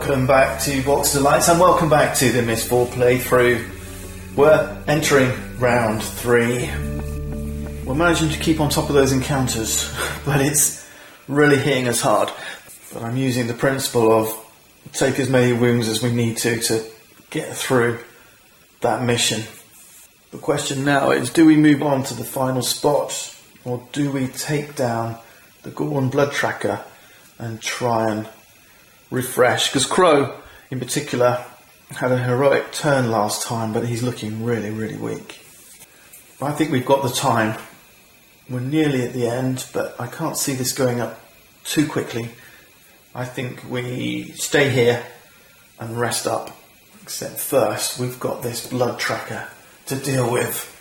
Welcome back to Box of Lights and welcome back to the Mistfall playthrough. We're entering round 3. We're managing to keep on top of those encounters, but it's really hitting us hard. But I'm using the principle of take as many wounds as we need to get through that mission. The question now is, do we move on to the final spot, or do we take down the gore and blood tracker and try and refresh? Because Crow in particular had a heroic turn last time, but he's looking really, really weak. I think we've got the time. We're nearly at the end, but I can't see this going up too quickly. I think we stay here and rest up, except first we've got this blood tracker to deal with.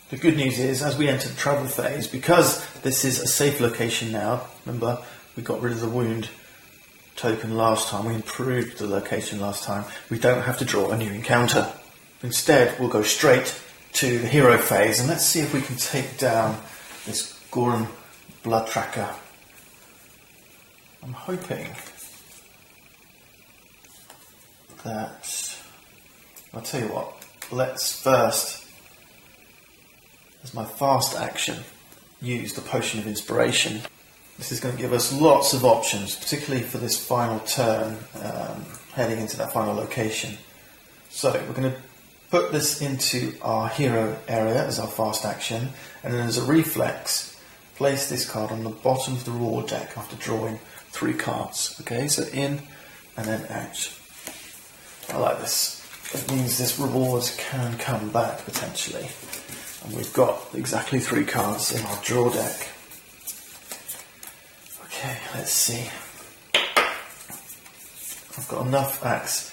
The good news is, as we enter the travel phase, because this is a safe location now, remember we got rid of the wound token last time, we improved the location last time, we don't have to draw a new encounter. Instead we'll go straight to the hero phase, and let's see if we can take down this Goran blood tracker. I'm hoping that, I'll tell you what, let's first, as my fast action, use the Potion of Inspiration. This is going to give us lots of options, particularly for this final turn, heading into that final location. So we're going to put this into our hero area as our fast action, and then as a reflex, place this card on the bottom of the reward deck after drawing 3 cards. Okay, so in and then out. I like this. It means this reward can come back potentially. And we've got exactly 3 cards in our draw deck. Okay, let's see. I've got enough axe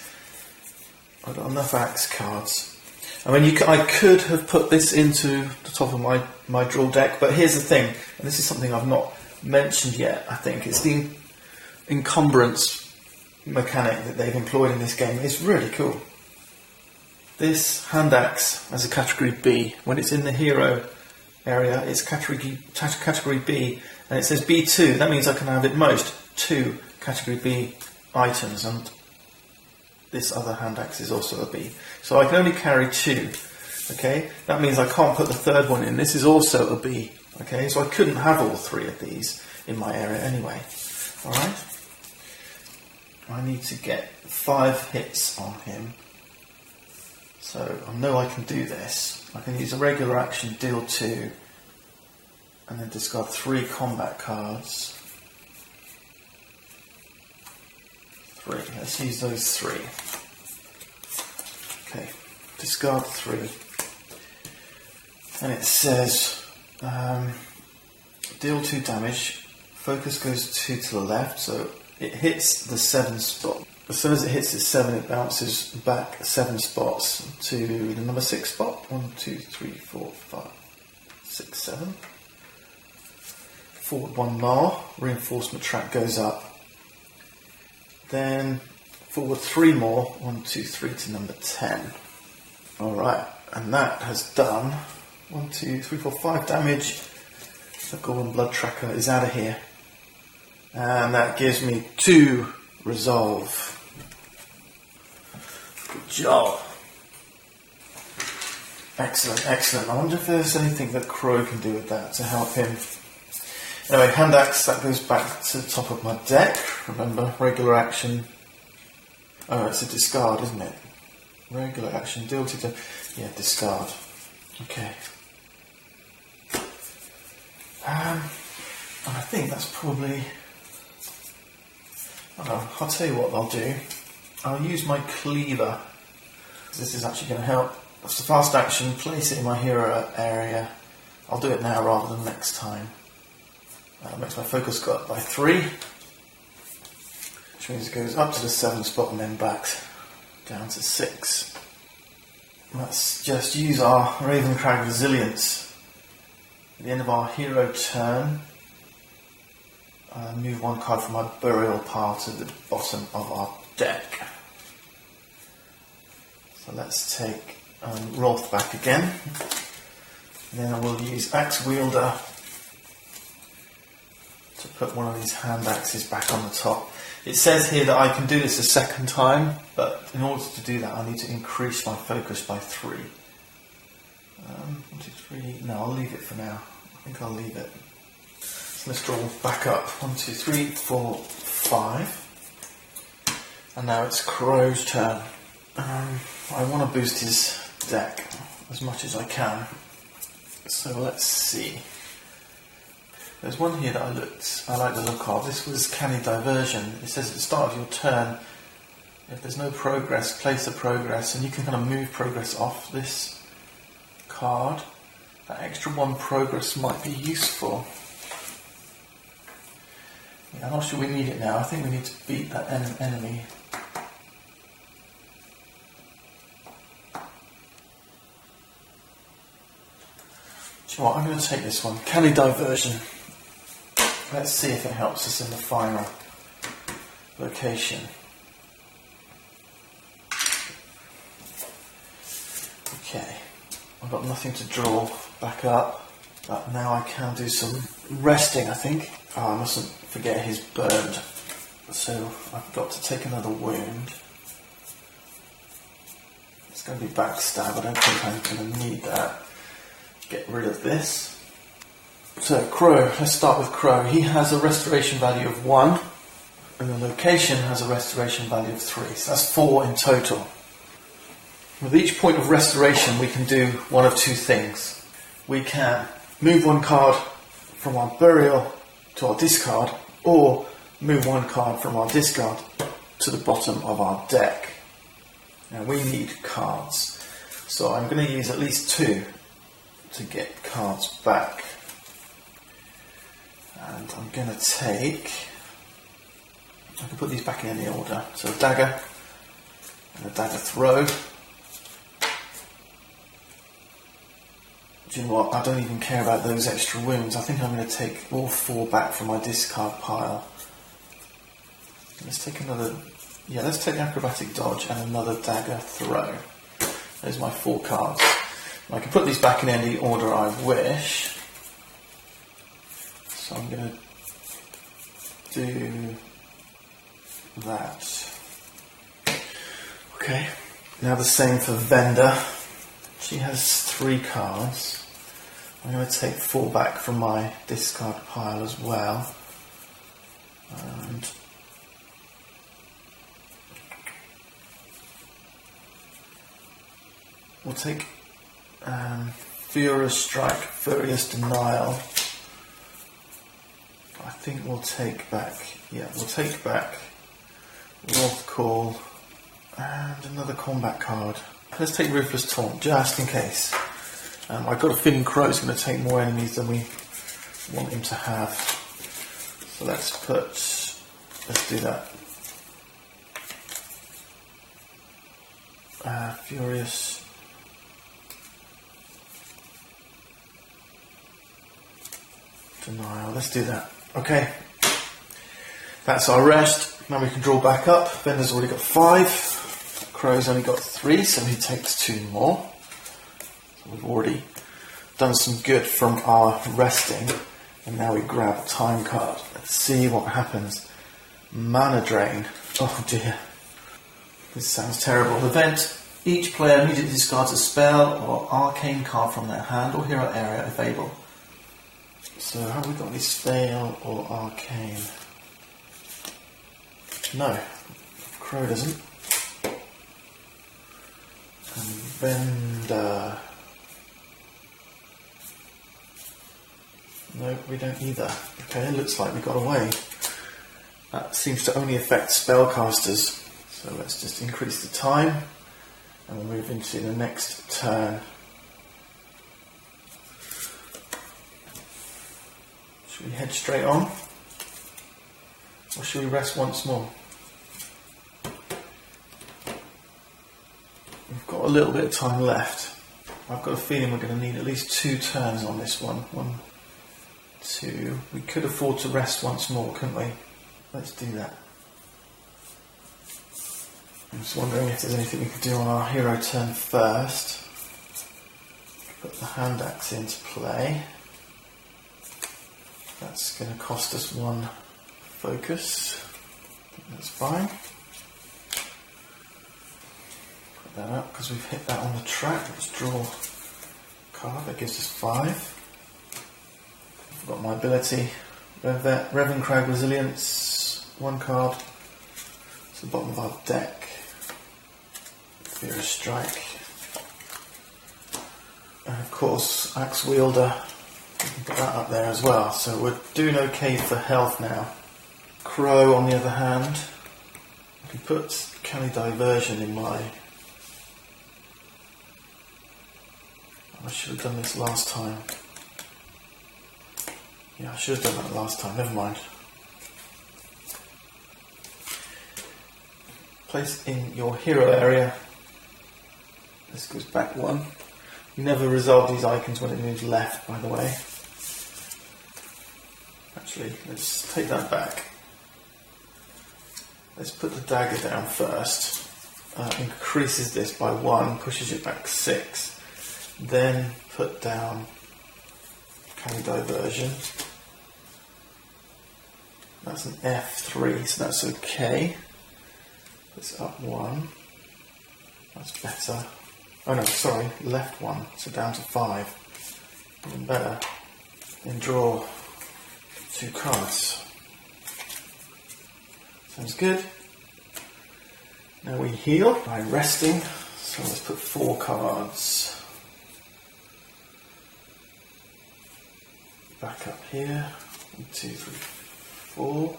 cards. I mean, I could have put this into the top of my draw deck, but here's the thing, and this is something I've not mentioned yet, I think. It's the encumbrance mechanic that they've employed in this game. It's really cool. This hand axe as a category B, when it's in the hero area, it's category B, and it says B2. That means I can have at most 2 category B items, and this other hand axe is also a B. So I can only carry 2. Okay, that means I can't put the third one in. This is also a B. Okay, so I couldn't have all 3 of these in my area anyway. Alright, I need to get 5 hits on him. So I know I can do this. I can use a regular action, deal 2, and then discard 3 combat cards. 3. Let's use those 3. Okay, discard 3. And it says deal 2 damage. Focus goes 2 to the left, so it hits the 7 spot. As soon as it hits the 7, it bounces back 7 spots to the number 6 spot. 1, 2, 3, 4, 5, 6, 7. Forward 1 more. Reinforcement track goes up. Then forward 3 more. 1, 2, 3 to number 10. Alright, and that has done 1, 2, 3, 4, 5 damage. The Goran blood tracker is out of here. And that gives me 2 resolve. Good job. Excellent, excellent. I wonder if there's anything that Crow can do with that to help him. Anyway, hand axe, that goes back to the top of my deck. Remember, regular action. Oh, it's a discard, isn't it? Regular action, deal to... Yeah, discard. Okay. I think that's probably... I'll tell you what I'll do. I'll use my cleaver. This is actually going to help. It's a fast action, place it in my hero area. I'll do it now rather than next time. Makes my focus go up by 3. Which means it goes up to the 7 spot and then back down to 6. Let's just use our Ravencrag Resilience. At the end of our hero turn, move 1 card from my burial pile to the bottom of our deck. So let's take Rolf back again. And then I will use Axe Wielder to put one of these hand axes back on the top. It says here that I can do this a second time, but in order to do that I need to increase my focus by 3. 1, 2, 3, no, I'll leave it for now. I think I'll leave it. So let's draw back up. 1, 2, 3, 4, 5. And now it's Crow's turn. I want to boost his deck as much as I can. So let's see. There's one here that I like the look of. This was Canny Diversion. It says at the start of your turn, if there's no progress, place a progress, and you can kind of move progress off this card. That extra 1 progress might be useful. Yeah, I'm not sure we need it now. I think we need to beat that enemy. Do you know what? I'm going to take this one. Canny Diversion. Let's see if it helps us in the final location. Okay, I've got nothing to draw back up, but now I can do some resting, I think. Oh, I mustn't forget he's burned, so I've got to take another wound. It's going to be backstab, I don't think I'm going to need that. Get rid of this. So Crow, let's start with Crow. He has a restoration value of 1, and the location has a restoration value of 3, so that's 4 in total. With each point of restoration we can do one of 2 things. We can move 1 card from our burial to our discard, or move 1 card from our discard to the bottom of our deck. Now we need cards, so I'm going to use at least 2 to get cards back. And I'm going to take, I can put these back in any order, so a dagger and a dagger throw. Do you know what, I don't even care about those extra wounds. I think I'm going to take all 4 back from my discard pile. Let's take another, yeah, let's take acrobatic dodge and another dagger throw. There's my 4 cards. I can put these back in any order I wish. So I'm going to do that. Okay, now the same for Vendor. She has 3 cards. I'm going to take 4 back from my discard pile as well. And we'll take Furious Strike, Furious Denial. I think we'll take back, yeah, we'll take back Wrath Call and another combat card. Let's take Ruthless Taunt, just in case. I've got a feeling Crow's going to take more enemies than we want him to have. So let's do that. Furious. Denial, let's do that. Okay, that's our rest. Now we can draw back up. Vendor's already got 5. Crow's only got 3, so he takes 2 more. So we've already done some good from our resting, and now we grab a time card. Let's see what happens. Mana Drain. Oh dear. This sounds terrible. Event. Each player immediately discards a spell or arcane card from their hand or hero area if able. So have we got any fail or arcane? No, Crow doesn't. And Vendor. No, we don't either. Okay, it looks like we got away. That seems to only affect spellcasters. So let's just increase the time and we'll move into the next turn. Should we head straight on? Or should we rest once more? We've got a little bit of time left. I've got a feeling we're going to need at least 2 turns on this one. 1, 2. We could afford to rest once more, couldn't we? Let's do that. I'm just wondering if there's anything we could do on our hero turn first. Put the hand axe into play. That's going to cost us 1 focus. That's fine. Put that up because we've hit that on the track. Let's draw a card that gives us 5. I've got my ability. Reverend Crag Resilience, 1 card. It's the bottom of our deck. Furious Strike. And of course, Axe Wielder. We can put that up there as well. So we're doing okay for health now. Crow, on the other hand, I can put Canny Diversion in my... I should have done this last time. Yeah, I should have done that last time, never mind. Place in your hero area. This goes back 1. You never resolve these icons when it moves left, by the way. Actually, let's take that back. Let's put the dagger down first. Increases this by 1, pushes it back 6. Then put down Canny Diversion. That's an F3, so that's okay. It's up 1. That's better. Oh no, sorry, left 1, so down to 5. Even better. Then draw 2 cards. Sounds good. Now we heal by resting, so let's put 4 cards. Back up here. 1, 2, 3, 4.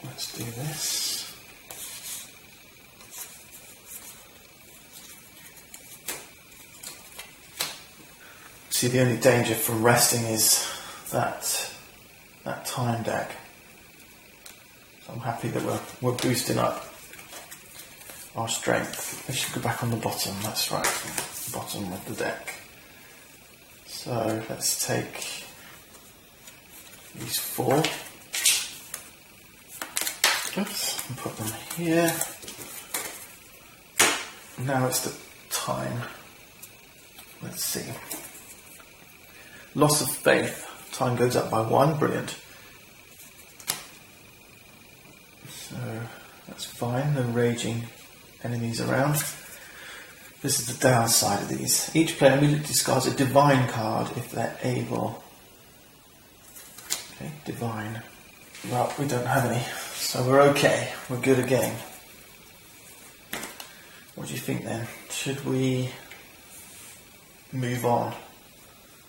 Let's do this. See, the only danger from resting is that time deck. So I'm happy that we're boosting up our strength. We should go back on the bottom, that's right, bottom of the deck. So let's take these 4. Oops, and put them here. Now it's the time. Let's see. Loss of faith. Time goes up by 1. Brilliant. So that's fine. No raging enemies around. This is the downside of these. Each player immediately discards a divine card if they're able. Okay, divine. Well, we don't have any, so we're okay. We're good again. What do you think then? Should we move on?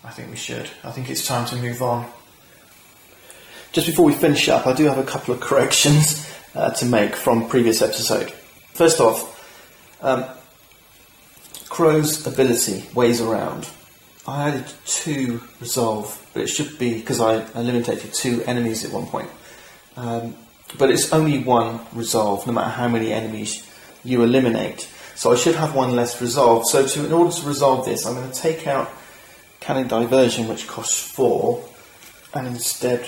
I think we should. I think it's time to move on. Just before we finish up, I do have a couple of corrections to make from previous episode. First off, Crow's ability, Ways Around. I added 2 resolve, but it should be because I eliminated 2 enemies at one point. But it's only 1 resolve, no matter how many enemies you eliminate. So I should have 1 less resolve. So in order to resolve this, I'm going to take out Canny Diversion, which costs 4, and instead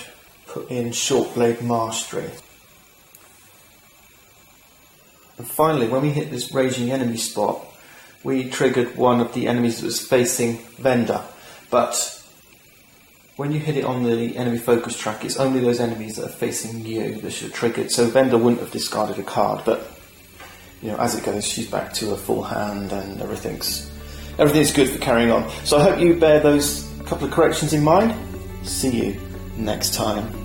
put in Short Blade Mastery. And finally, when we hit this raging enemy spot, we triggered one of the enemies that was facing Vendor. But when you hit it on the enemy focus track, it's only those enemies that are facing you that should have triggered. So Vendor wouldn't have discarded a card, but as it goes, she's back to a full hand and everything's good for carrying on. So I hope you bear those couple of corrections in mind. See you next time.